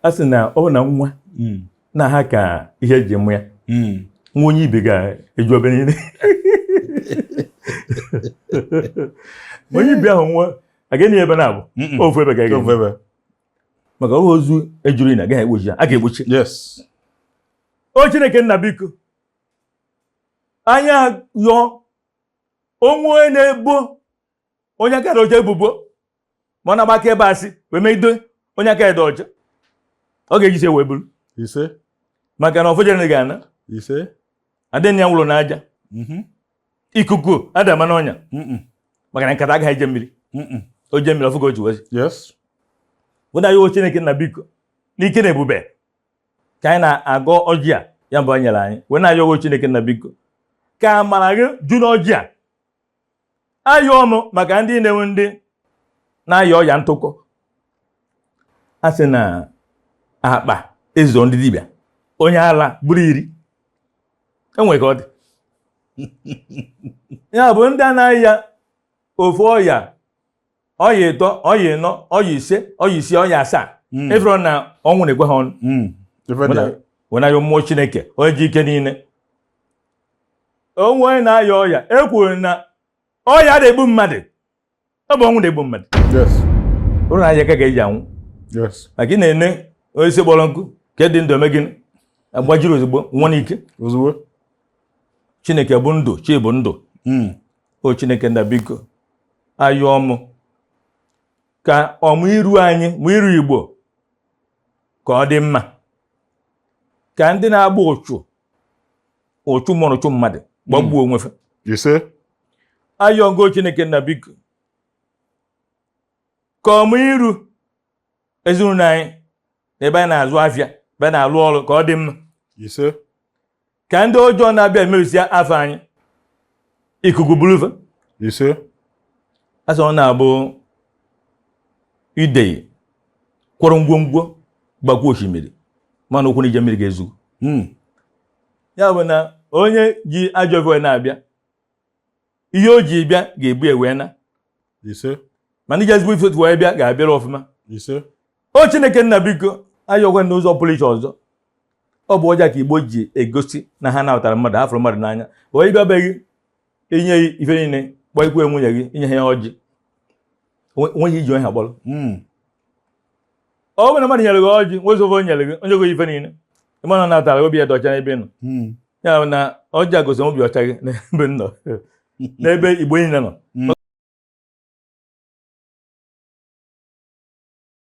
asị na ọ bụ na nwa na ha ka ihe eji mụ ya nwa onye ibe ga-eju ebe niile onye ibe ahụ nwa agaghị ebe na-abụ ofu ebe ga-aga maka ọ ozu ejuru na agaghị egbochi ya a ga-egbochi yes o Chineke nna biko anya yọọ onwe na-ebo onye aka dị ọcha ebubo ma ọ na-agbaka ebe asị wee megide onye aka dị ọcha ọ ga-ejisi wee buru ise maka na ọfọdụ ga-ana ise adịnya nwụrụ n'aja ikuku adama n'ọnya maka na nkata agaghị eje mmiri o je mmiri ọfụgo oji wezi yes wụda ya o Chineke nna biko n'ike na ebube ka anyị na-agọ ọjị a ya mbụ nyere anyị wee na-ayọ o Chineke nna biko ka amara gị ju n'ọjị a ayọ m maka ndị na-enwe ndị na-ayọ ọya ntụkọ a sị na akpa ezo ndị dibịa onye ala buru iri enwe ka ọ dị ya bụ ndị anaghị ya ofu ọya ịtọ ọya ịnọ ọya ise ọya isii ọya asaa efere na ọnwụ na-ekwe ha ọnụ wena ya mmụọ Chineke onye ji ike niile onwe onye na-aya ọya ekwuru na ọya na-egbu mmadụ ọ bụ ọnwụ na-egbu mmadụ ụrụ na aya ka ga-eji anwụ maka ị na-ene onye isi kpọrọ nkụ ka dị ndụ eme gịnị agbajiri ozugbo nwa n'ike ozugbo Chineke bụ ndụ chi bụ ndụ o Chineke nna biko ayọọ m ka ọmụ iru anyị mụ iru Igbo ka ọ dị mma ka ndị na-agba ụchụ mụrụ ụchụ mmadụ gbagbuo onwefe ise ayọọ ngo Chineke nna biko ka ọmụ iru ezinụlọ anyị ebe anyị na-azụ afịa ebe anyị na-alụ ọrụ ka ọ dị mma ise ka ndị ọjọọ na-abịa emerụsịa afọ anyị ikuku burufe ise asọ ọ na-abụ idei kwọrọ ngwongwo gbakwa osimiri mana okwu n'ije mmiri ga-ezu ya bụ na onye ji ajọ ofe na-abịa ihe o ji bịa ga-ebu ewe na ise mana ije ezigbo ife wee bịa ga-abịara ọfụma ise o Chineke nna biko ayọkwa n'ụzọ pụrụ iche ọzọ ọ bụ ọja ka Igbo ji egosi na ha na-ahụtara mmadụ ha fụrụ mmadụ n'anya onye bịabeghị inye ife niile kpọọ ikwe nwunye gị inye ha ya ọjị onweghị iji onye ha kpọrọ ọ bụ na mmadụ nyere gị ọjị nwezi ofe nyere gị onye gị ife niile ịmana na-atara obi ya dị ọcha n'ebe nọ ya bụ na ọjị a gosi obi ọcha gị n'ebe nọ n'ebe Igbo niile nọ